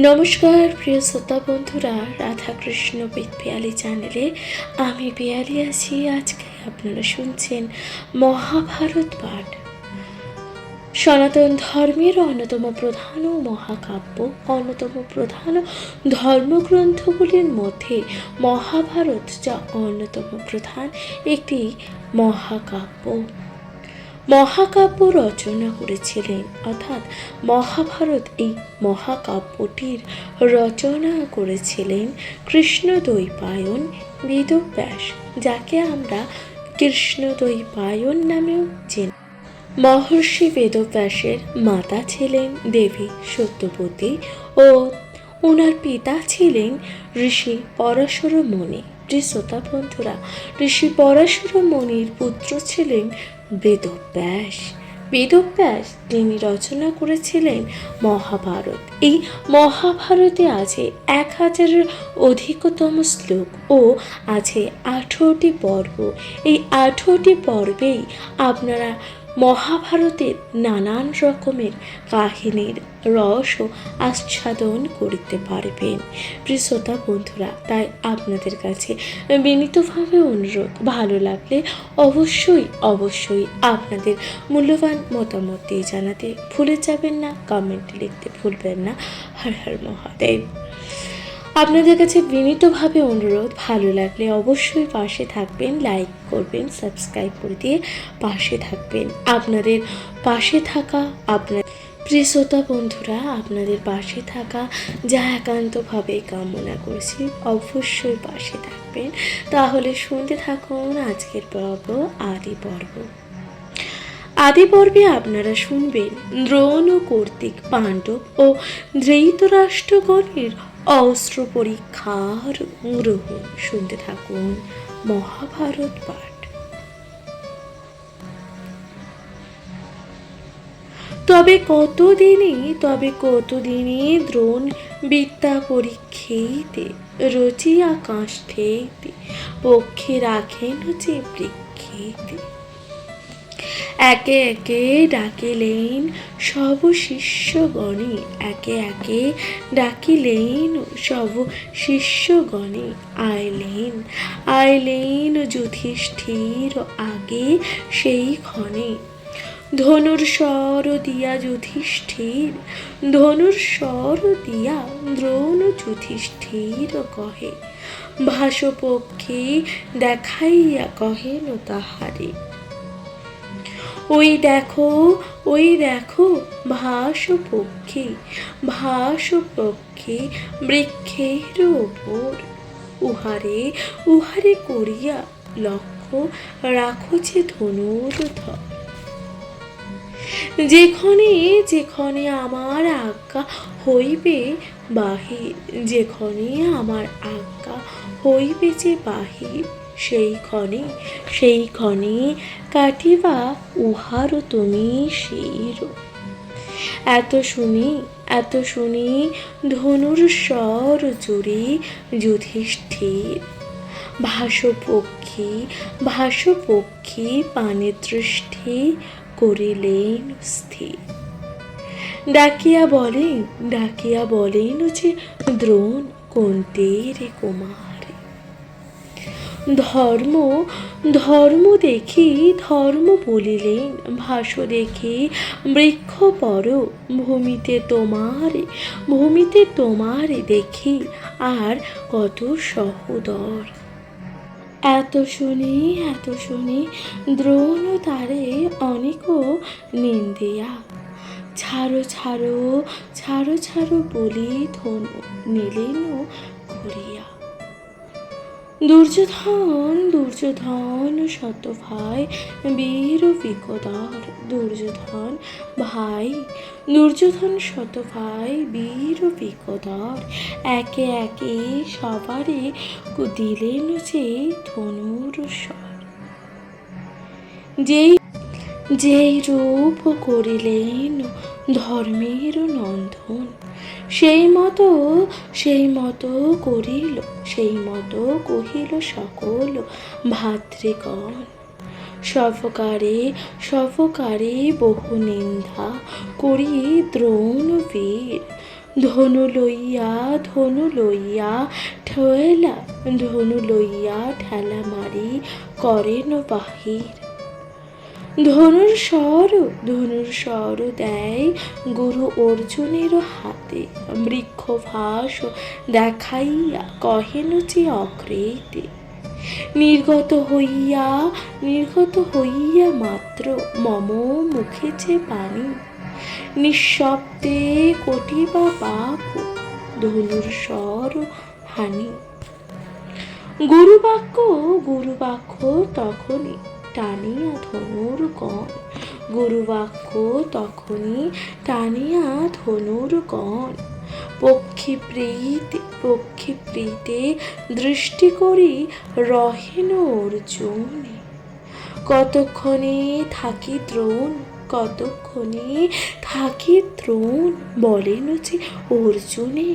নমস্কার প্রিয় শ্রোতা বন্ধুরা, রাধাকৃষ্ণ পিয়ালি চ্যানেলে আমি পিয়ালি আছি। আজকে আপনারা শুনছেন মহাভারত পাঠ। সনাতন ধর্মের অন্যতম প্রধান ও মহাকাব্য, অন্যতম প্রধান ধর্মগ্রন্থগুলির মধ্যে মহাভারত, যা অন্যতম প্রধান একটি মহাকাব্য। মহাকাব্য রচনা করেছিলেন, অর্থাৎ মহাভারত এই মহাকাব্যটির রচনা করেছিলেন কৃষ্ণদ্বৈপায়ন বেদব্যাস, যাকে আমরা কৃষ্ণদ্বৈপায়ন নামেও চিনি। মহর্ষি বেদব্যাসের মাতা ছিলেন দেবী সত্যবতী ও ওনার পিতা ছিলেন ঋষি পরাশর মুনি। শ্রোতা বন্ধুরা, ঋষি পরাশর মুনির পুত্র ছিলেন বেদব্যাস। বেদব্যাস তিনি রচনা করেছিলেন মহাভারত। এই মহাভারতে আছে 1000-এর অধিকতম শ্লোক ও আছে 18টি পর্ব। এই 18টি পর্বেই আপনারা মহাভারতের নানান রকমের কাহিনীর রস ও আস্বাদন করতে পারবেন। প্রিয় শ্রোতা বন্ধুরা, তাই আপনাদের কাছে বিনীতভাবে অনুরোধ, ভালো লাগলে অবশ্যই আপনাদের মূল্যবান মতামত দিয়ে জানাতে ভুলে যাবেন না, কমেন্ট লিখতে ভুলবেন না। হর হর মহাদেব। আপনাদের কাছে বিনীতভাবে অনুরোধ, ভালো লাগলে অবশ্যই পাশে থাকবেন, লাইক করবেন, সাবস্ক্রাইব করে দিয়ে পাশে থাকবেন। আপনাদের পাশে থাকা, আপনার প্রিয় শ্রোতা বন্ধুরা, আপনাদের পাশে থাকা যা একান্তভাবে কামনা করছি, অবশ্যই পাশে থাকবেন। তাহলে শুনতে থাকুন আজকের পর্ব, আদি পর্ব। আদি পর্বে আপনারা শুনবেন দ্রোণ ও কর্তৃক পাণ্ডব ও ধৃতরাষ্ট্রগণের অস্ত্র পরীক্ষার গ্রহণ। শুনতে থাকুন মহাভারত পাঠ। তবে কতদিনে দ্রোণ বিদ্যা পরীক্ষেতে রচিয়া কাষ্ঠেতে পক্ষে রাখেন যে বৃক্ষেতে। একে একে ডাকিলেন সব শিষ্যগণে, সব শিষ্যগণে। আইলেন যুধিষ্ঠির আগে সেই ক্ষণে। ধনুর্স্বর দিয়া দ্রোণ যুধিষ্ঠির কহে, ভাসপক্ষে দেখাইয়া কহেন তাহারে। ওই দেখো ভাসপক্ষে বৃক্ষের ওপর, উহারে করিয়া লক্ষ্য রাখো যে ধনুর্ধর। যেখানে আমার আজ্ঞা হইবে যে বাহির, সেই ক্ষণে কাটিবা উহার তুমি শির। এত শুনি ধনুর্স্বর জুড়ে যুধিষ্ঠির। ভাসপক্ষী পানে দৃষ্টি করিলেন স্থির। ডাকিয়া বলেন যে দ্রোণ কুন্তীর কুমার। ধর্ম বলিলেন, ভাস দেখি বৃক্ষ পর, ভূমিতে তোমার দেখি আর কত সহোদর। এত শুনি দ্রোণ তারে অনেক নিন্দিয়া। ছাড়ো বলি ধনু নিলেন করিয়া। দুর্যোধন শত ভাই বীর বিকদার। দুর্যোধন শত ভাই বীর বিকদার। একে সবারে দিলেন যে ধনুর স্বর। যেই রূপ করিলেন ধর্মের নন্দন, সেই মতো কহিল সকল ভাতৃগণ। সফকারে বহু নিন্দা করি দ্রোণ বীর। ধনু লইয়া ঠেলা, ধনু লইয়া ঠেলা মারি করেন বাহির। ধনুর স্বর দেয় গুরু অর্জুনের হাতে, বৃক্ষভাস দেখাইয়া কহেন যে অগ্রেতে। নির্গত হইয়া মাত্র মম মুখে যে বাণী, নিঃশব্দে কটিবা পাপ ধনুর স্বর হানি। গুরুবাক্য তখনই টানিয়া ধনুর গণ, গুরুবাক্য তখনই টানিয়া ধনুর গণ। পক্ষী প্রীতে দৃষ্টি করি রহেন অর্জুনে, কতক্ষণে থাকি দ্রোণ বলেন যে অর্জুনে।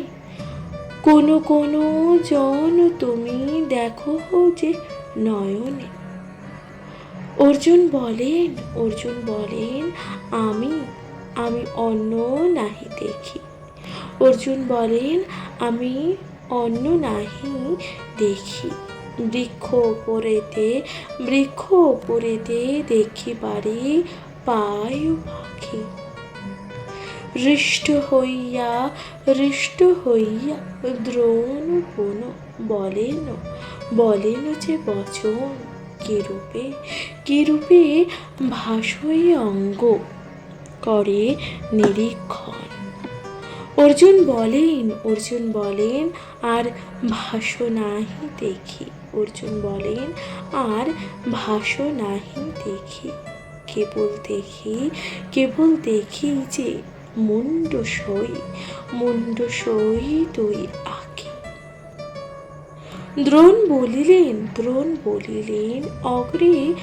কোন জন তুমি দেখো যে নয়নে। অর্জুন বলেন আমি অন্য নাহি দেখি। অর্জুন বলেন আমি অন্য নাহি দেখি। বৃক্ষ ওপরেতে দেখিবারে পায় পাখি। হৃষ্ট হইয়া দ্রোণ বলেন যে বচন, কি রূপে ভাসই অঙ্গ করে নিরীক্ষণ। অর্জুন বলেন আর ভাস নাহি দেখি। অর্জুন বলেন আর ভাস নাহি দেখি। কেবল দেখি যে মুন্ড সই তুই আঁকি। দ্রোণ বলিলেন অগ্রে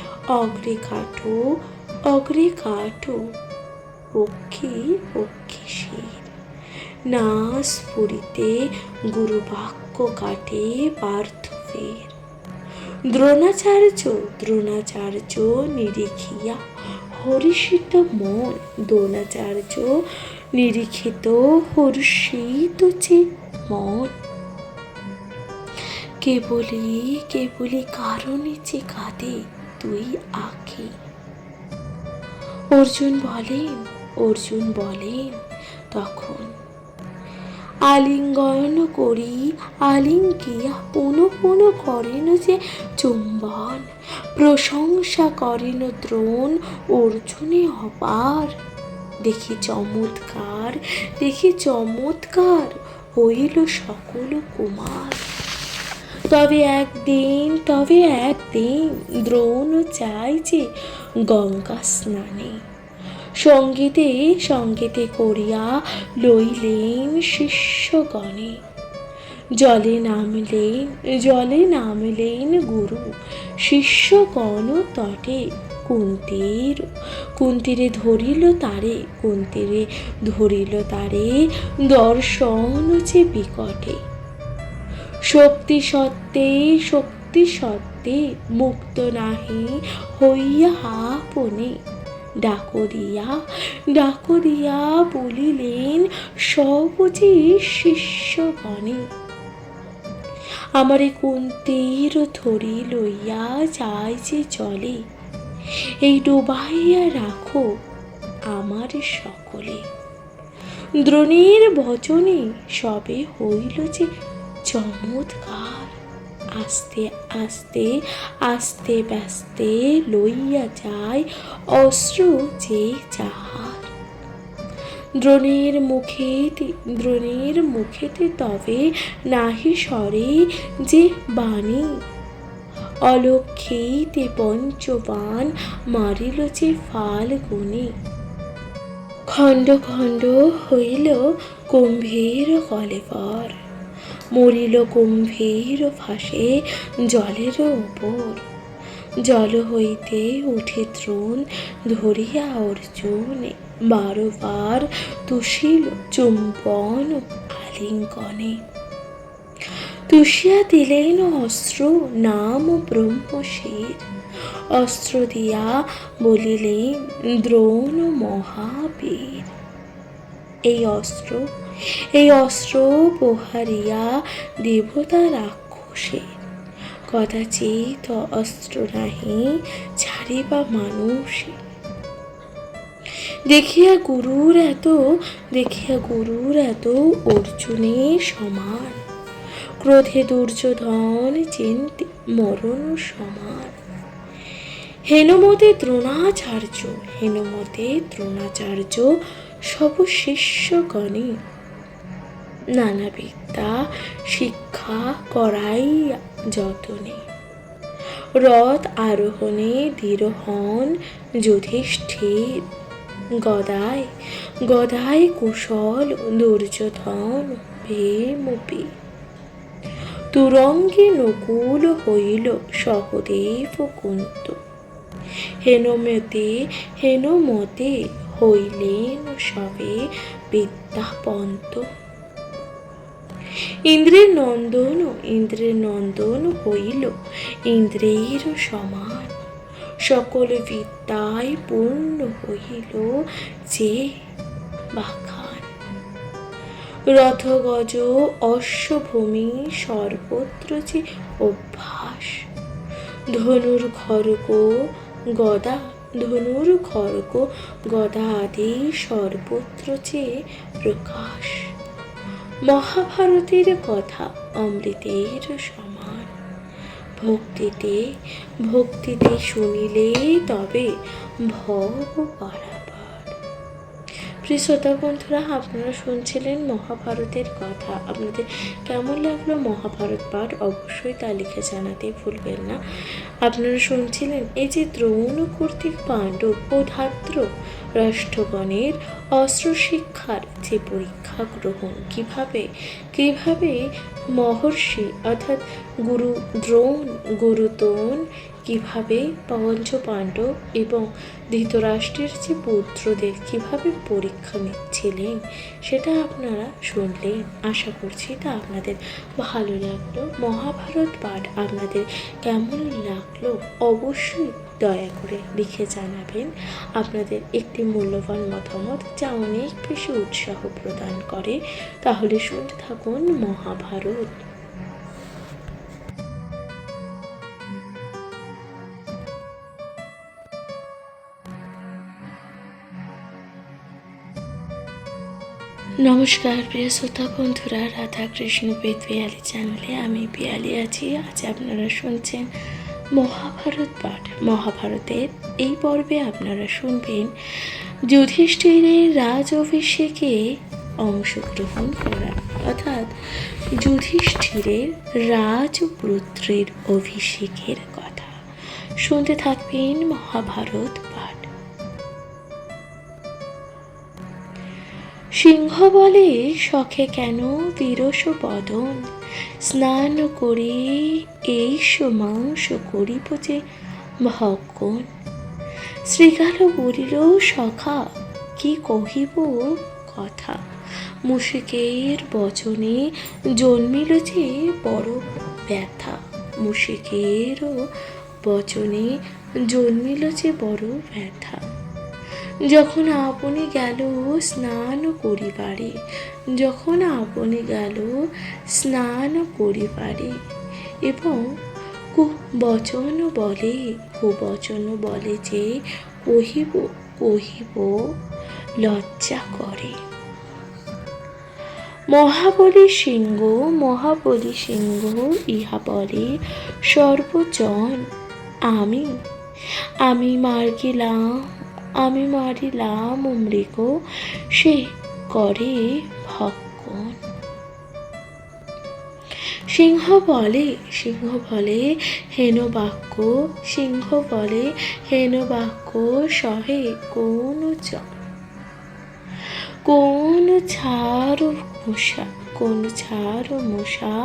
কাটো পক্ষী শির। না স্ফুরিতে গুরুবাক্য কাটে পার্থ ফের। দ্রোণাচার্য নিরীখিয়া হর্ষিত মন, দ্রোণাচার্য নিরীক্ষিত হর্ষিত যে মন। কেবলি কারণে যে কাঁদে তুই আঁখি। অর্জুন বলেন তখন আলিঙ্গন করি, আলিঙ্গিয়া পুনঃ করেন যে চুম্বন। প্রশংসা করেন দ্রোণ অর্জুনে অপার। দেখি চমৎকার হইল সকল কুমার। তবে একদিন দ্রোণ চাই যে গঙ্গা স্নানে। সঙ্গীতে করিয়া লইলেন শিষ্যগণে। জলে নামলেন গুরু, শিষ্যগণ তটে। কুন্তীরে ধরিল তারে দর্শন যে বিকটে। শক্তি সত্ত্বে মুক্ত নাহি হইয়া আপনে। ডাকো দিয়া বলিলেন সব যে শিষ্যগণে। আমারে কুন্তীর ধরি লইয়া যায় যে জলে, এই ডুবাইয়া রাখো আমার সকলে। দ্রোণের বচনে সবে হইল যে চমৎকার। আস্তে ব্যস্তে লইয়া যায় অশ্রু যে যাহার। দ্রোণের মুখেতে তবে নাহি সরে যে বাণী। অলক্ষিতে পঞ্চবাণ মারিল যে ফাল্গুনে। খণ্ড হইল কুম্ভীর কলেবর, মরিল কুম্ভীর ফাঁসে জলের উপর। জল হইতে উঠে দ্রোণ ধরিয়া অর্জুনে, 12 বার তুষিল চুম্বন আলিঙ্গনে। তুষিয়া দিলেন অস্ত্র নাম ব্রহ্মশির। অস্ত্র দিয়া বলিলেন দ্রোণ মহাবীর। এই অস্ত্র এই অস্ত্র প্রহারিয়া দেবতা রাক্ষসে, কদাচিৎ অস্ত্র নাহি ছাড়িবা মানুষে। দেখিয়া গুরুর এত অর্জুনের সমান, ক্রোধে দুর্যোধন চিন্তি মরণ সমান। হেনমতে দ্রোণাচার্য সব শিষ্যগণে, নানা বিদ্যা শিক্ষা করাই যতনে। রথ আরোহণে দৃঢ় হন যুধিষ্ঠির, গদায় কুশল দুর্যোধন ভীমপি। তুরঙ্গে নকুল হইল সহদেব কুন্ত, হেনমতে হইলেন সবে বিদ্যাপন্ত। ইন্দ্রের নন্দন হইল ইন্দ্রের সমান, সকল বিদ্যায় পূর্ণ হইল যে বাখান। রথগজ অশ্বভূমি সর্বত্র যে অভ্যাস, ধনুর খড়গ গদা আদি সর্বত্র যে প্রকাশ। মহাভারতের কথা অমৃতের সমান, ভক্তিতে শুনিলে তবে ভব পারাবার। প্রিয় শ্রোতা বন্ধুরা, আপনারা শুনছিলেন মহাভারতের কথা। আপনাদের কেমন লাগলো মহাভারত পাঠ অবশ্যই তা লিখে জানাতে ভুলবেন না। আপনারা শুনছিলেন এই যে দ্রোণ কর্তৃক পাণ্ডব ও ধাত্র রাষ্ট্রগণের অস্ত্র শিক্ষার যে পরীক্ষা গ্রহণ, কিভাবে মহর্ষি অর্থাৎ গুরুতোন কিভাবে পঞ্চ পাণ্ডব এবং ধৃতরাষ্ট্রের যে পুত্রদের কিভাবে পরীক্ষা নিচ্ছিলেন, সেটা আপনারা শুনলেন। আশা করছি তা আপনাদের ভালো লাগলো। মহাভারত পাঠ আপনাদের কেমন লাগলো অবশ্যই দয়া করে লিখে জানাবেন আপনাদের একটি মূল্যবান মতামত, যা অনেক বেশি উৎসাহ প্রদান করে। তাহলে শুনতে থাকুন মহাভারত। নমস্কার প্রিয় শ্রোতা বন্ধুরা, রাধাকৃষ্ণ বেদ পিয়ালি চ্যানেলে আমি পিয়ালি আছি। আজ আপনারা শুনছেন মহাভারত পাঠ। মহাভারতের এই পর্বে আপনারা শুনবেন যুধিষ্ঠিরের রাজ অভিষেকে অংশগ্রহণ করা, অর্থাৎ যুধিষ্ঠিরের রাজপুত্রের অভিষেকের কথা। শুনতে থাকবেন মহাভারত পাঠ। সিংহ বলে শখে কেন বিরস বদন, স্নান করে এইস মাংস করিব যে ভক্ষণ। শৃগাল বলিল সখা কি কহিব কথা, মুশিকের বচনে জন্মিল যে বড় ব্যথা। মুশিকেরও বচনে জন্মিল যে বড় ব্যথা। যখন আপনি গেল স্নান করিবারে, এবং কুবচন বলে যে কহিব লজ্জা করে। মহাবলী সিংহ ইহা বলে সর্বজন, আমি মারিলাম মৃগ সে করে ভক্ষণ। সিংহ বলে হেন বাক্য সহে কোন ছাড় মশা,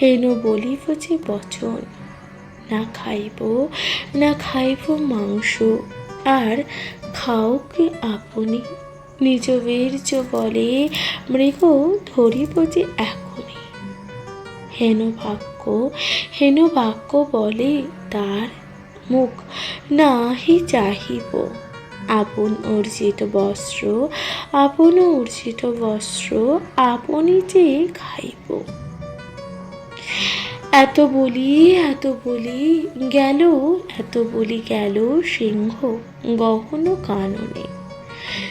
হেন বলিব যে বচন। না খাইব মাংস, আর খাও কি আপনি। নিজ বীর্য বলে মৃগ ধরিব যে এখনি। হেন বাক্য বলে তার মুখ নাহি চাহিব। আপন অর্জিত বস্ত্র, আপন অর্জিত বস্ত্র আপনি যে খাইব। এত বলি গেল, এত বলি গেল সিংহ গহন কাননে।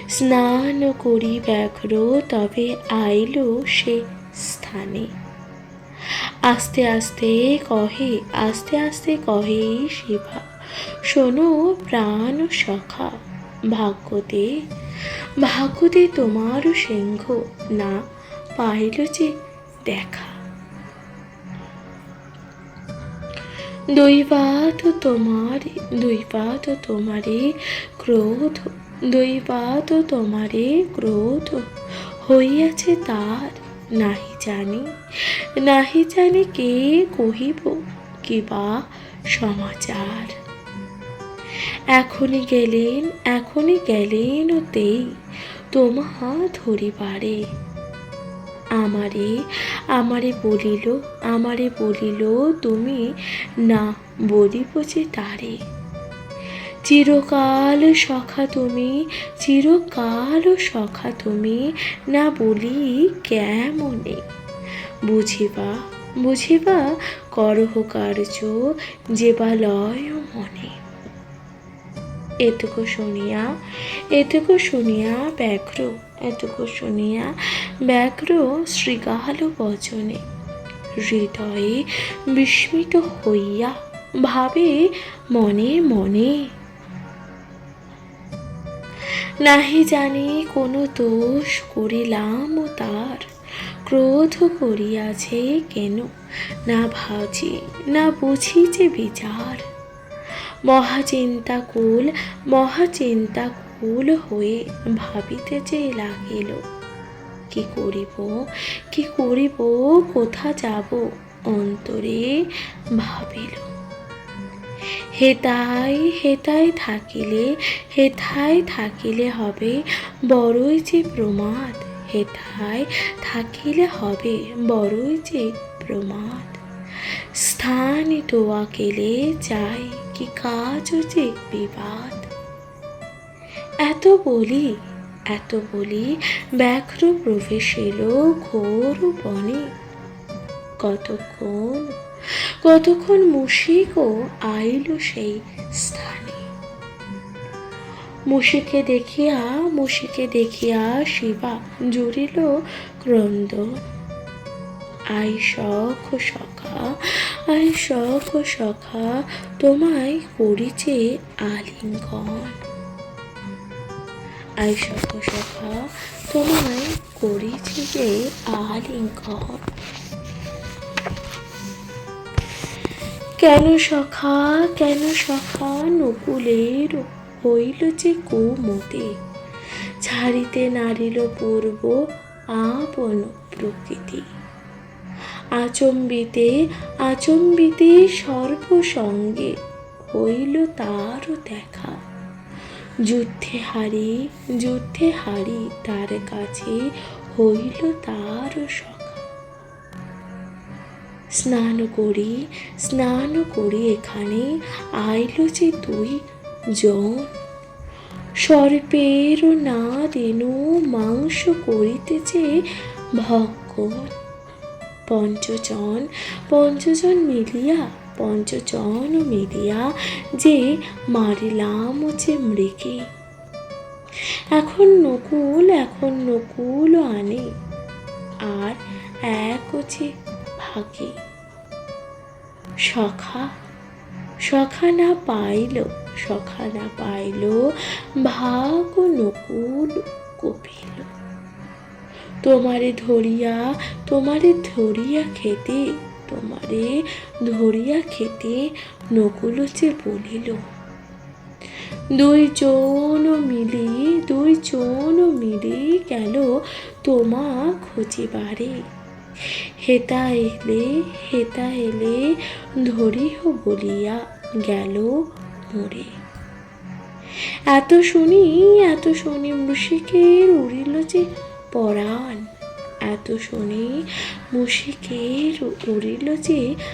স্নান করি ব্যাঘ্র তবে আইল সে স্থানে। আস্তে আস্তে কহে শিবা, শোনো প্রাণ সখা, ভাগ্যতে তোমার সিংহ না পাইল যে দেখা। দৈবাত তোমারে ক্রোধ হইয়াছে তার, নাহি জানি কে কহিব কিবা সমাচার। এখনই গেলেন তেই তোমা ধরিবারে। আমারে বলিল তুমি না বলিব যে তারে। চিরকাল সখা তুমি না বলি কেমনে। বুঝিবা করহ কার্য যেবা লয় মনে। এটুকু শুনিয়া ব্যাঘ্র শৃগাল বচনে হৃদয়ে বিস্মিত হইয়া ভাবে মনে মনে। নাহি জানি কোন দোষ করিলাম তার, ক্রোধ করিয়াছে কেন না বুঝি যে বিচার। মহাচিন্তাকুল হয়ে ভাবিতে যে লাগিল, কি করিব কোথা যাব অন্তরে ভাবিল। হেতাই থাকিলে হবে বড়ই যে প্রমাদ। স্থান তোয়া কেলে চাই কি কাজ যে বিবাদ। এত বলি ব্যাঘ্র প্রবেশিল ঘোর বনে। কতক্ষণ মুশিকও আইল সেই স্থানে। মুশিকে দেখিয়া শিবা জুড়িল ক্রন্দন। আই সখ সখা তোমায় করিছে আলিঙ্গন। কেন সখা নকুলের হইল যে কুমতে। ছাড়িতে নারিল পূর্ব আপন প্রকৃতি। আচম্বিতে সর্বসঙ্গে হইল তার দেখা। যুদ্ধে হারি তার কাছে হইল তার সখা। স্নান করি এখানে আইল যে তুই জন। সর্পের না দেনু মাংস করিতেছে ভক্ষণ। পঞ্চজন মিলিয়া যে মারিলাম যে মৃগে। এখন নকুল আনে আর এক যে ভাগে। সখা না পাইল ভাগ নকুল কপিল। তোমারে ধরিয়া খেতে নকুল যে বলিল। দুই জন মিলি গেল তোমা খুঁজিবারে। হেতা এলে ধরিহ বলিয়া গেল মোরে। এত শুনি মুশিকের উড়িল যে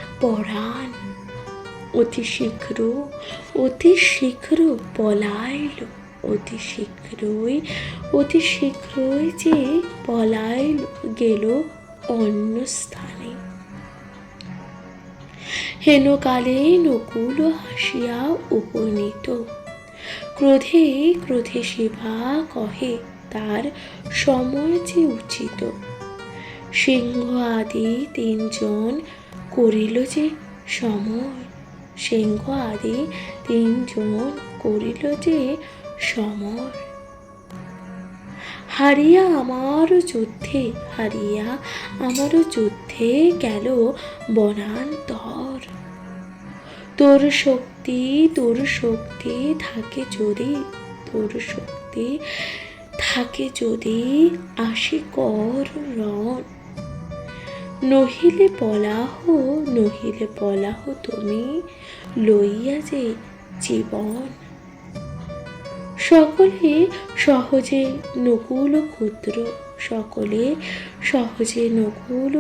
পরাণ। অতি শীঘ্র পলাইল অতি শীঘ্রই যে পলায় গেল অন্য স্থানে। হেনকালে নকুল হাসিয়া উপনীত, ক্রোধে ক্রোধে শিবা কহে তার সময় যে উচিত। সিংহ আদি তিনজন করিল যে সমর, সিংহ আদি তিনজন করিল যে সমর। হারিয়া আমার যুদ্ধে গেল বনান্তর। তোর শক্তি থাকে যদি আসি কর রণ। নহিলে পলাহ তুমি লইয়া যে জীবন। সকলে সহজে নকুল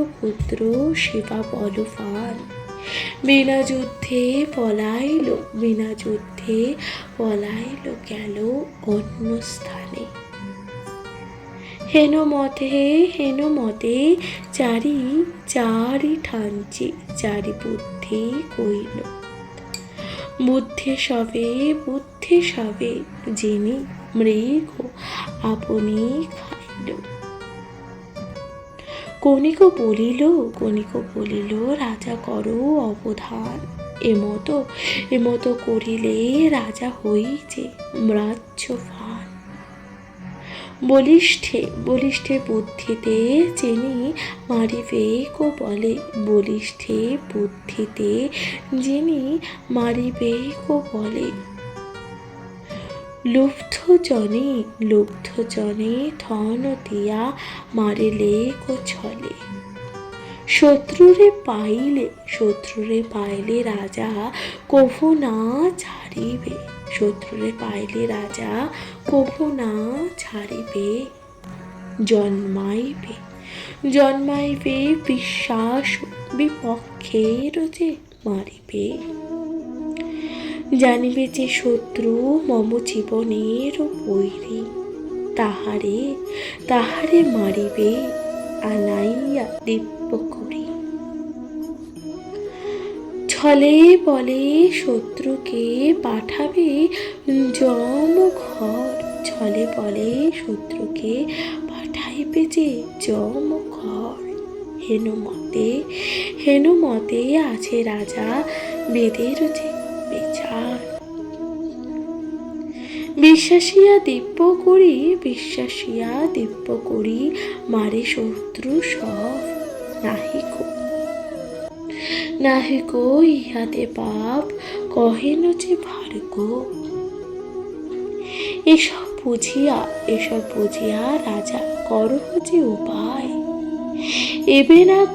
ক্ষুদ্র শিবা বলবান। বিনা যুদ্ধে পলাইল গেল অন্য স্থানে। হেন মতে চারি বুদ্ধি কইল। বুদ্ধি সবে যিনি মৃগ আপনি খাইল। কণিক বলিল রাজা করো অবধান। এমত করিলে রাজা হই যে ম্লাচ্ছভান। বলিষ্ঠে বুদ্ধিতে যিনি মারিবেক বলে। লুব্ধ জনে ধন দিয়া মারিলে ছলে। শত্রুরে পাইলে রাজা কভু না ছাড়িবে। জন্মাইবে বিশ্বাস বিপক্ষের যে মারিবে। জানিবে যে শত্রু মম জীবনের বৈরী। তাহারে মারিবে আনাইয়া দিব্য করি। ছলে বলে শত্রুকে পাঠাবে যমঘর। পাঠাইবে যে যমঘর। হেনমতে আছে রাজা বেদের যে বিচার। বিশ্বাসিয়া দিব্য করি মারে শত্রু সব। নাহিকো ইহাতে পাপ কহেন যে ভার্গ। এসব বুঝিয়া রাজা করহ যে উপায়। এবে না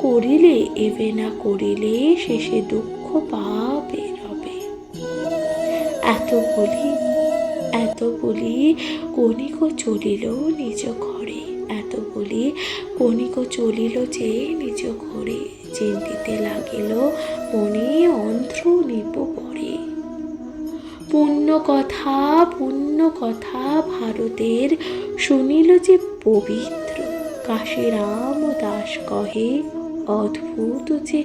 করিলে শেষে দুঃখ পাবে রবে। এত বলি কণিক চলিল যে নিজ ঘরে। চিন্তিতে লাগিল মনে অন্ধ্র নিব পরে। পুণ্য কথা ভারতের শুনিল যে পবিত্র। কাশী রাম দাস কহে অদ্ভুত যে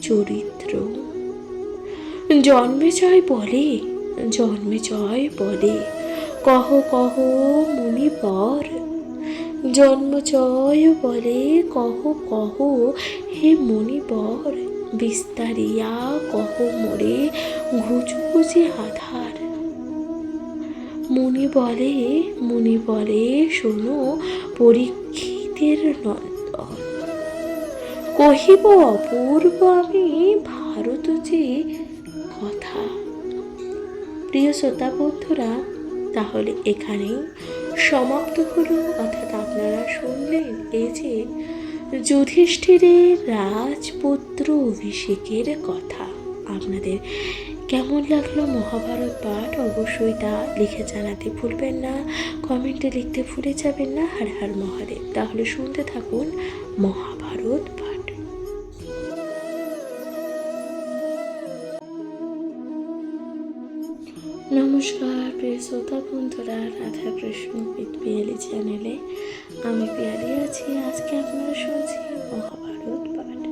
চরিত্র। জন্মেজয় বলে কহ মুনিবর। জন্মজয় বলে কহ হে মুনিবর। বিস্তারিয়া কহ মোরে ঘুচু যে আধার। মুনি বলে শোনো পরীক্ষিতের নন্দন। কহিব অপূর্ব আমি ভারত যে কথা। প্রিয় শ্রোতা বন্ধুরা, তাহলে এখানেই সমাপ্ত হলো, অর্থাৎ আপনারা শুনলেন এই যে যুধিষ্ঠিরের রাজপুত্র অভিষেকের কথা। আপনাদের কেমন লাগলো মহাভারত পাঠ অবশ্যই তা লিখে জানাতে ভুলবেন না, কমেন্টে লিখতে ভুলে যাবেন না। হর হর মহাদেব। তাহলে শুনতে থাকুন মহাভারত পাঠ। নমস্কার প্রিয় শ্রোতা বন্ধুরা, রাধা কৃষ্ণ উইথ পিয়ালি চ্যানেলে আমি পিয়ালি আছি। আজকে আপনারা শুনছি মহাভারত পাঠ।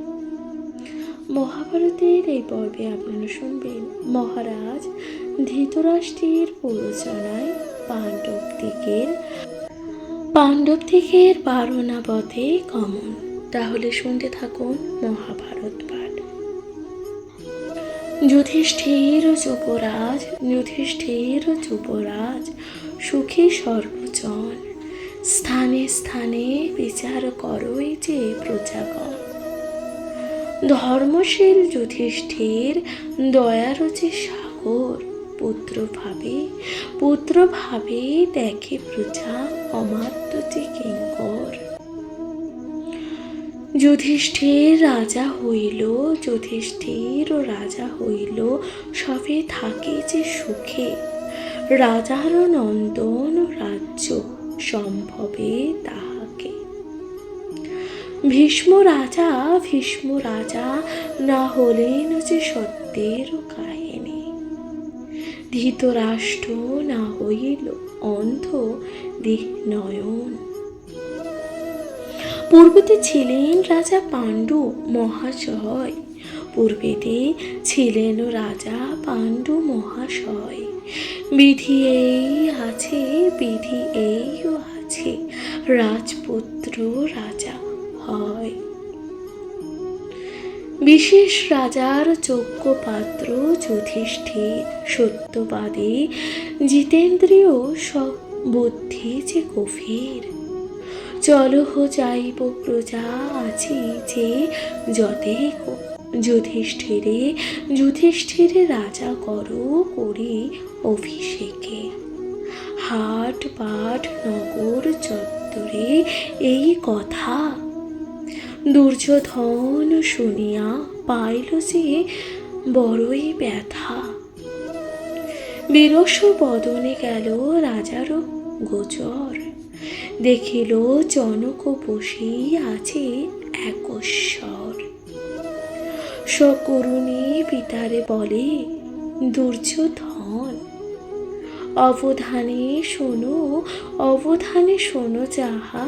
মহাভারতের এই পর্বে আপনারা শুনবেন মহারাজ ধৃতরাষ্ট্রের প্ররোচনায় পাণ্ডব দিকের বারণাবধে গমন। তাহলে শুনতে থাকুন মহাভারত পাঠ। যুধিষ্ঠির যুবরাজ সুখী সর্বজন, স্থানে স্থানে বিচার করই যে প্রজাগণ। ধর্মশীল যুধিষ্ঠির দয়ার যে সাগর, পুত্র ভাবে দেখে প্রজা অমাত্য যে কিঙ্কর। যুধিষ্ঠির রাজা হইল সবে থাকে যে সুখে। রাজার নন্দন রাজ্য সম্ভবে তাহাকে। ভীষ্ম রাজা না হলেন যে সত্যের কাহিনী। ধৃতরাষ্ট্র না হইল অন্ধ দিগ্নয়ন। পূর্বেতে ছিলেন রাজা পাণ্ডু মহাশয়, বিধি এইও আছে রাজপুত্র রাজা হয়। বিশেষ রাজার যোগ্য পাত্র যুধিষ্ঠির, সত্যবাদী জিতেন্দ্রিয়, সব বুদ্ধি যে গভীর। চলহ যাইব প্রজা আছি যে যতেক। যুধিষ্ঠিরে রাজা করি অভিষেকে। হাট পাট নগর চত্বরে এই কথা দুর্যোধন শুনিয়া পাইল যে বড়ই ব্যথা। বিরস বদনে গেল রাজার গোচর, দেখিল জনক বসি আছে একস্বর। সকরুণী পিতারে বলে দুর্যোধন, অবধানে শোনো যাহা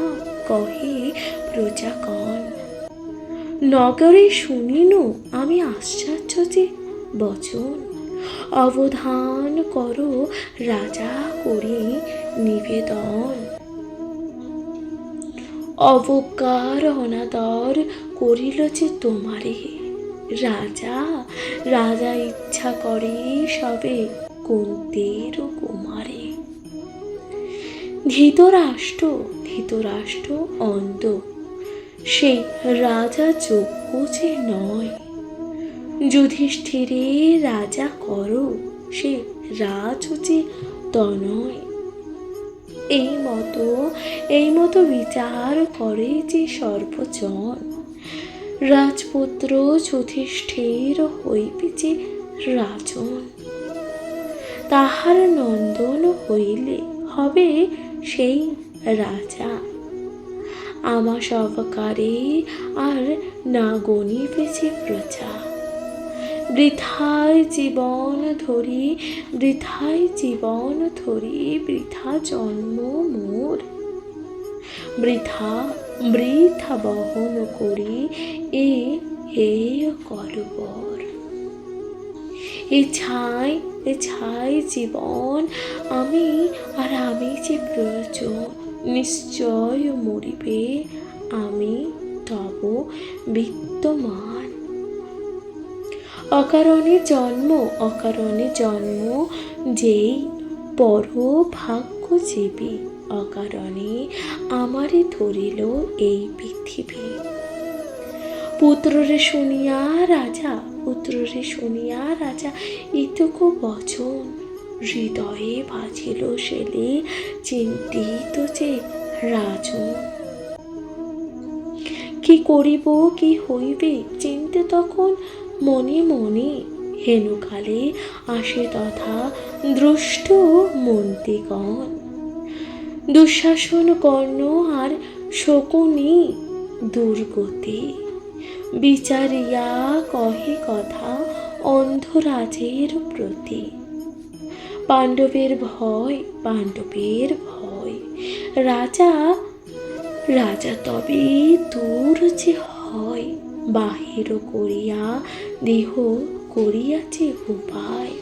কহে প্রজাগণ। নগরে শুনিনু আমি আশ্চর্য যে বচন। অবধান করো রাজা করি নিবেদন। অবজ্ঞার অনাদর করিল যে তোমারে। রাজা ইচ্ছা করে সবে কুন্তের কুমারে। ধৃতরাষ্ট্র অন্ধ, সেই রাজা যোগ্য যে নয়। যুধিষ্ঠিরে রাজা করো, সে রাজ যে তনয়। এই মতো বিচার করে যে সর্বজন। রাজপুত্র যুধিষ্ঠির হইবে যে রাজন। তাহার নন্দন হইলে হবে সেই রাজা। আমা সবকারে আর না গণিবে যে প্রজা। বৃথায় জীবন ধরি বৃথা জন্ম মোর। বৃথা বহন করি এ করবর। এ ছাই জীবন আমি যে প্রয়োজন। নিশ্চয় মরিবে আমি তব বিত্তমান। অকারণে জন্ম যেই পর ভাগ্য জীবী। অকারণে আমারে ধরিল এই পৃথিবী। পুত্ররে শুনিয়া রাজা ইতকু বচন। হৃদয়ে বাজিল শেলে চিন্তিত যে রাজন। কি করিব কি হইবে চিন্তে তখন মনে। হেনুকালে আসে তথা দ্রষ্ট মন্ত্রীগণ। দুঃশাসন কর্ণ আর শকুনি দুর্গতি। বিচারিয়া কহে কথা অন্ধরাজের প্রতি। পাণ্ডবের ভয়, পাণ্ডবের ভয়। রাজা রাজা তবে দূর যে হয়, বাহির করিয়া দেহ করিয়াছে উপায়।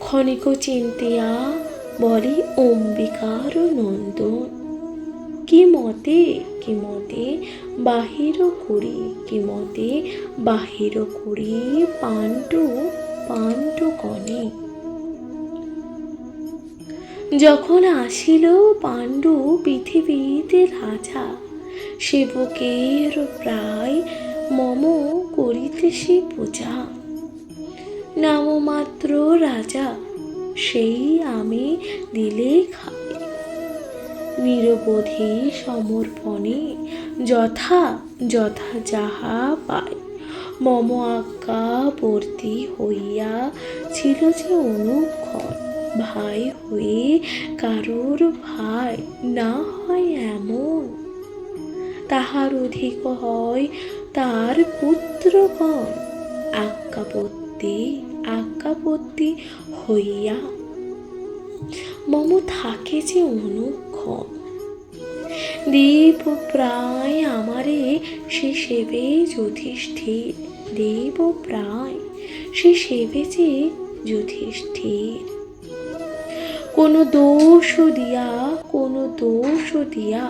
ক্ষণিক চিন্তিয়া বলে অম্বিকার নন্দন, কি মতে কি মতে বাহির করি, কি মতে বাহির করি পাণ্ডু পাণ্ডু কণে। যখন আসিল পাণ্ডু পৃথিবীতে রাজা, সেবকের প্রায় মম করিতেছে পূজা। নামমাত্র রাজা সেই আমি দিলে খাই, নিরবধি সমর্পণে যথা যথা যাহা পাই। মম আজ্ঞাবর্তী হইয়া ছিল যে অনুক্ষণ, ভাই হয়ে কারুর ভাই না হয় এমন। তাহার অধিক হয় তার পুত্রগণ, আজ্ঞাবর্তী হইয়া মম থাকে যে অনুক্ষণ। দেব প্রায় আমারে সে সেবে যুধিষ্ঠির, দেব প্রায় সে সেবে যে যুধিষ্ঠির। কোনো দোষ দিয়া কোনো দোষ দিয়া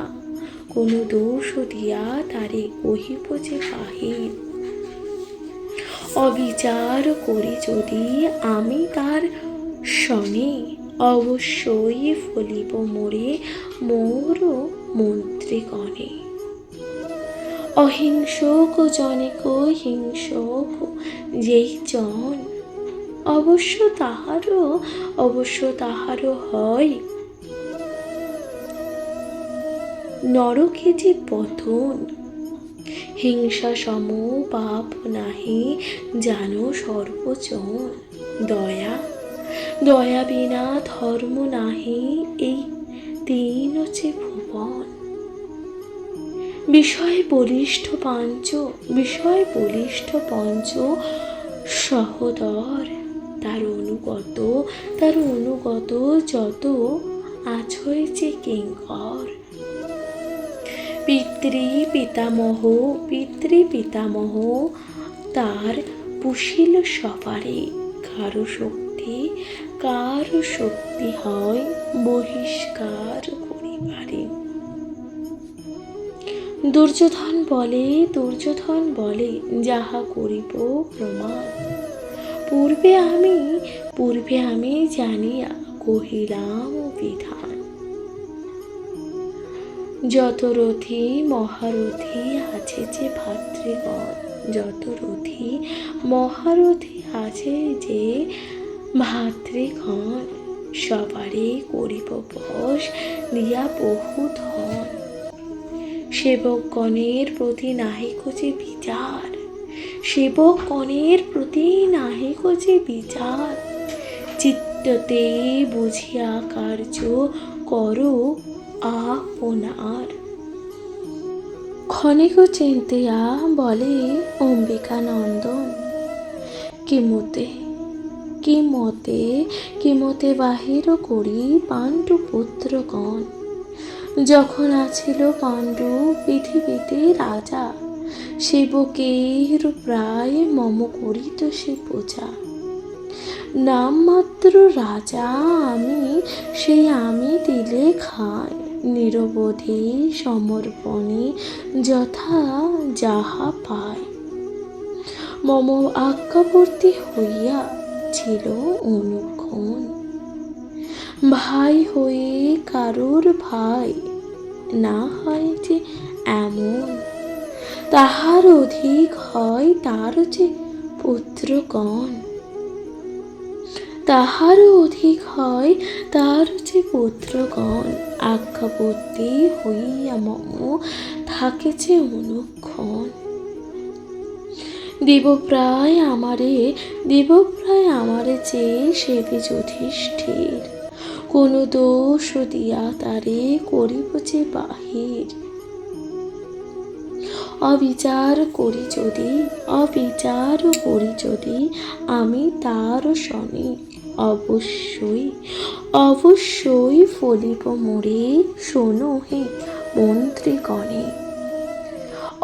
কোনো দোষ দিয়া তারে কহিব যে বাহির। অবিচার করি যদি আমি তার শনে, অবশ্যই ফলিব মোরে মোর মন্ত্রীগণে। অহিংসক জনেক হিংসক যেই জন, অবশ্য তাহারও হয় নরকে যে পতন। হিংসা সম পাপ নাহি জানো সর্বজন, দয়া বিনা ধর্ম নাহি এই তিন যে ভুবন। বিষয় বলিষ্ঠ পঞ্চ সহোদর, তার অনুগত যত আছয় যে কিঙ্কর। পিতৃপিতামহ তার পুষিল সবারে, কারো শক্তি হয় বহিষ্কার করিবারে। দুর্যোধন বলে যাহা করিব প্রমাণ, পূর্বে আমি জানিয়া কহিলাম বিধান। যত রথী মহারথী আছে যে ভাতৃগণ, যত রথী মহারথী আছে যে ভাতৃগণ, সবারে করিব বশ দিয়া বহু ধন। সেবকগণের প্রতি নাহিক যে বিচার, সেবকগণের প্রতি নাহিক যে বিচার। চিত্ততে বুঝিয়া কার্য করো আপনার। ক্ষণিক চিন্তিয়া বলে অম্বিকা নন্দন, কি মতে বাহির করি পাণ্ডু পুত্রগণ। যখন আছিল পাণ্ডু পৃথিবীতে রাজা, সেবকের প্রায় মম করিত সে পূজা। নামমাত্র রাজা আমি, সেই আমি দিলে খাই, নিরবধি সমর্পণে যথা যাহা পাই। মম আজ্ঞাবর্তী হইয়া ছিল অনুক্ষণ, ভাই হয়ে কারুর ভাই না হয় যে এমন। তাহার অধিক হয় তার যে পুত্রগণ, আজ্ঞাবর্তী হইয়া মম থাকে যে অনুক্ষণ। দেবপ্রায় আমারে যে সেবে যুধিষ্ঠির, কোনো দোষ দিয়া তারে করিব যে বাহির। অবিচার করি যদি আমি তার শনে, অবশ্যই অবশ্যই ফলিব মোরে, শোনো হে মন্ত্রীগণে।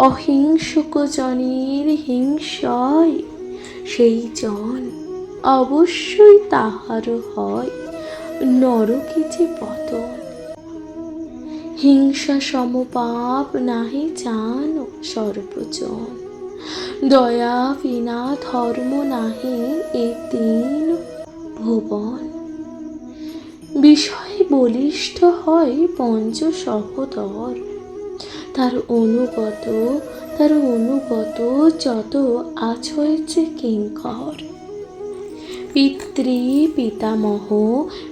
অহিংসুক জনের হিংসায় সেই জন অবশ্যই তাহার হয় নরকে যে পতন। হিংসা সমপাপ নাহি জানো সর্বজন, দয়া বিনা ধর্ম নাহি এ তিন ভুবন। বিষয় বলিষ্ঠ হয় পঞ্চ সহোদর, তার অনুগত যত আছয়েছে কিঙ্কর।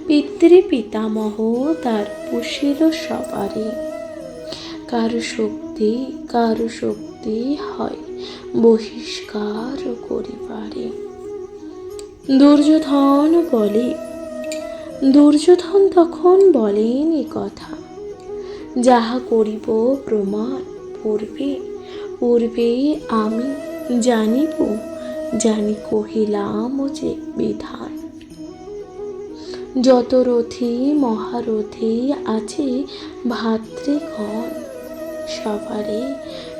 পিতৃপিতামহ তার পুষিল সবারে, কারু শক্তি হয় বহিষ্কার করিবারে। দুর্যোধন তখন বলেন এ কথা, যাহা করিব প্রমাণ পূর্বে আমি জানি কহিলাম যে বিধান। যত রথী মহারথী আছে ভাতৃগণ,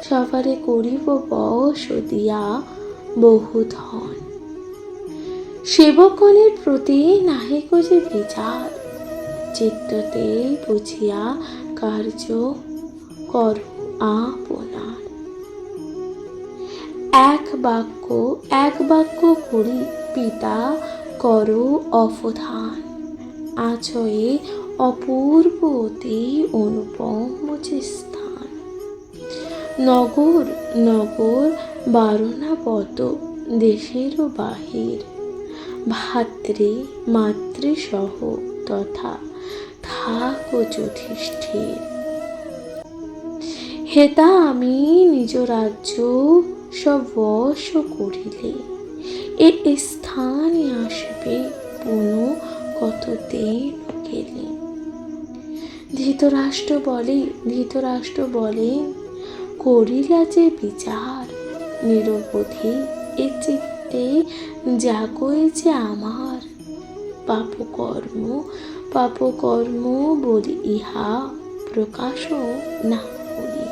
সবারে করিব বশ দিয়া বহুধন। সেবকগণের প্রতি নাহিক যে বিচার, চিত্ততে বুঝিয়া কার্য কর আপনার। এক বাক্য করি পিতা করো অবধান, আছয়ে অপূর্ব অতি অনুপম যে স্থান। নগর বারণাবত দেশের বাহির, মাতৃ সহ তথা থাকো যুধিষ্ঠির। হেতা আমি নিজ রাজ্য সব বশ করিলে, এ স্থানে আসবে পুনঃ কতদিন গেলে। ধৃতরাষ্ট্র বলেন করিলা যে বিচার, নিরবধি এ চিত্তে জাগয় যে আমার। পাপকর্ম বলি ইহা প্রকাশ না করি,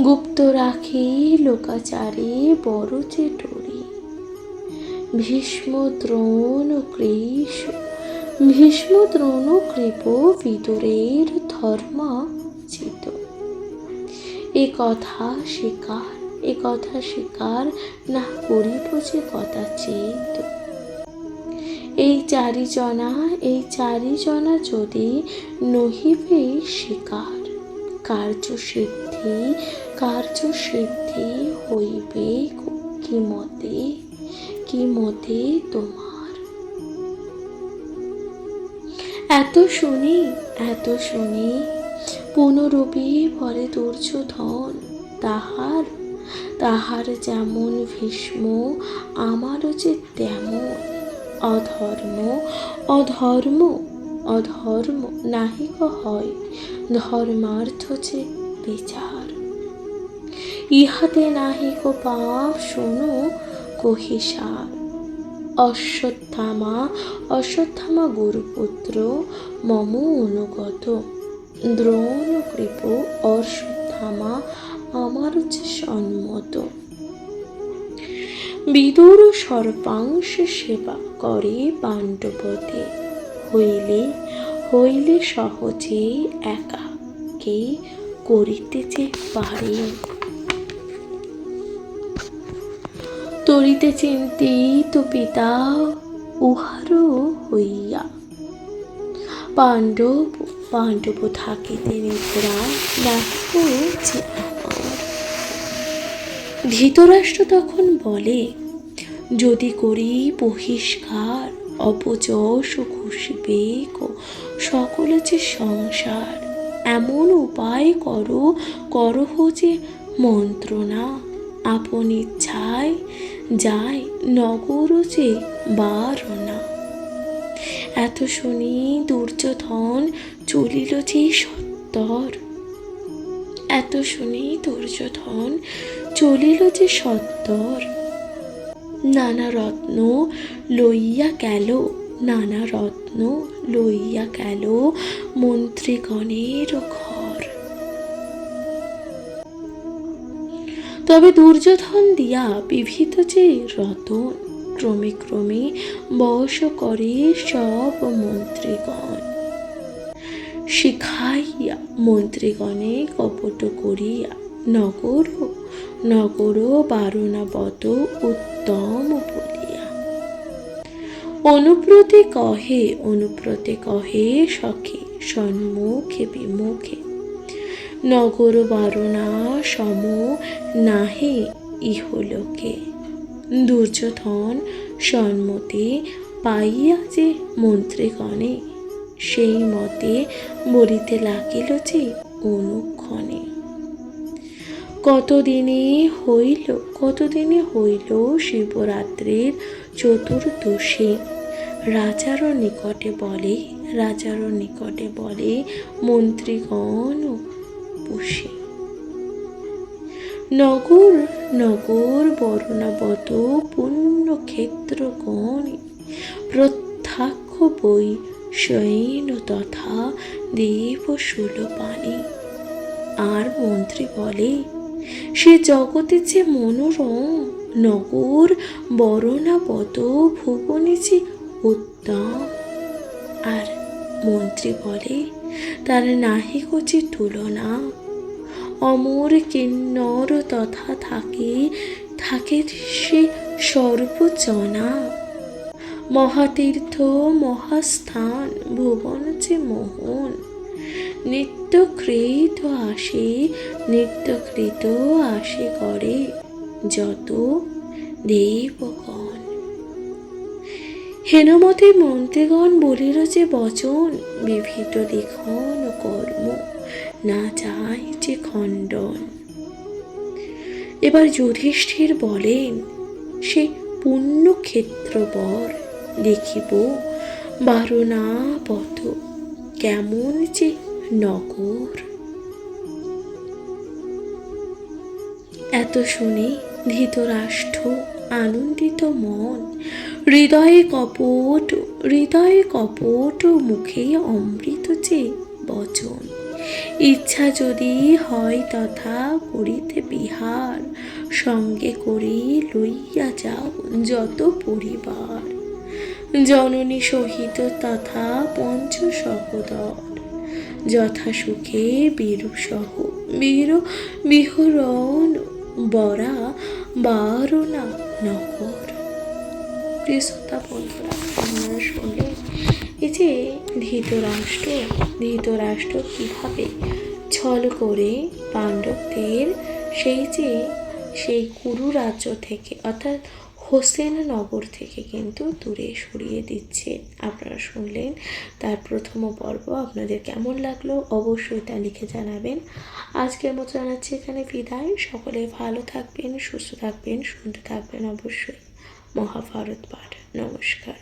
গুপ্ত রাখি লোকাচারে বড় যে ডরি। ভীষ্ম দ্রোণ কৃপ বিদুরের ধর্মচিত। এ কথা স্বীকার না করিব যে কদাচিৎ। এই চারিজনা যদি নহিবে স্বীকার, কার্যসিদ্ধি হইবে কি মতে তোমার। এত শুনি পুনরূপী বলে দুর্যোধন, তাহার যেমন ভীষ্ম আমারও যে তেমন। অধর্ম নাহিক হয় ধর্মার্থ যে বিচার। ইহাতে নাহিক পাপ শোনো কহিসার। অশ্বত্থামা গুরুপুত্র মম অনুগত, দ্রোণ কৃপ অশ্বত্থামা আমার যে সম্মত। বিদুর সর্পাংশ সেবা করে পাণ্ডবতে, হইলে সহজে একা কে করিতে যে পারে। তরিতে চিন্তিত পিতা উহারও হইয়া, পাণ্ডব থাকিতে নিদ্রা নাহিক যে আমার। ধৃতরাষ্ট্র তখন বলে, যদি করি বহিষ্কার অপযশ খুশিবে সকল যে সংসার। এমন উপায় করহ যে মন্ত্রণা, আপন ইচ্ছায় যায় নগর যে বারণা। এত শুনি দুর্যোধন চলিল যে সত্তর, নানা রত্ন লইয়া গেল, নানা রত্ন লইয়া গেল মন্ত্রীগণের ঘর। তবে দুর্যোধন দিয়া বিবিধ যে রতন, ক্রমে ক্রমে বশ করে সব মন্ত্রীগণ। শিখাইয়া মন্ত্রীগণে কপট করিয়া নগর নগর বারণাবত উত্তম বলিয়া। অনুব্রতে কহে সখে সন্মুখে বিমুখে, নগর বারণা সম নাহে ইহলোকে। দুর্যোধন সম্মতি পাইয়া যে মন্ত্রীগণে, সেই মতে বলিতে লাগিল যে অনুক্ষণে। কতদিনে হইল শিবরাত্রির চতুর্দশী, রাজার নিকটে বলে মন্ত্রীগণ বসে। নগর বরণাবত পুণ্যক্ষেত্রগণ, প্রত্যক্ষ বই শয়ন তথা দেব সুলপানি। আর মন্ত্রী বলে, সে জগতে যে মনোরম, নগর বরণাবত ভুবনে যে উত্তম। আর মন্ত্রী বলে, তার নাহিক যে তুলনা, অমর কিন্নর তথা থাকে সে সর্বজনা। মহাতীর্থ মহাস্থান ভুবন যে মোহন, নিত্যকৃত আসে করে যত দেবগণ। হেনমতে মন্ত্রীগণ বলিল যে বচন, বিবিধ লিখন কর্ম না যায় যে খণ্ডন। এবার যুধিষ্ঠির বলেন, সে পুণ্যক্ষেত্র বর দেখিব বারণাবত কেমন যে নগর। এত শুনে ধৃতরাষ্ট্র আনন্দিত মন, হৃদয়ে কপট মুখে অমৃত যে বচন। ইচ্ছা যদি হয় তথা করিতে বিহার, সঙ্গে করি লইয়া যাও যত পরিবার। জননী সহিত তথা পঞ্চ সহোদর, যথা সুখে বিহরণ বরা বারণা নগর। প্রিয় শ্রোতা বন্ধুরা, আপনারা শুনলেন এই যে ধৃতরাষ্ট্র কিভাবে ছল করে পাণ্ডবদের সেই কুরু রাজ্য থেকে অর্থাৎ হোসেননগর থেকে কিন্তু দূরে সরিয়ে দিচ্ছে। আপনারা শুনলেন তার প্রথম পর্ব। আপনাদের কেমন লাগলো অবশ্যই তা লিখে জানাবেন। আজকের মতো জানাচ্ছি এখানে বিদায়। সকলে ভালো থাকবেন, সুস্থ থাকবেন, শুনতে থাকবেন অবশ্যই মহাভারত পাঠ। নমস্কার।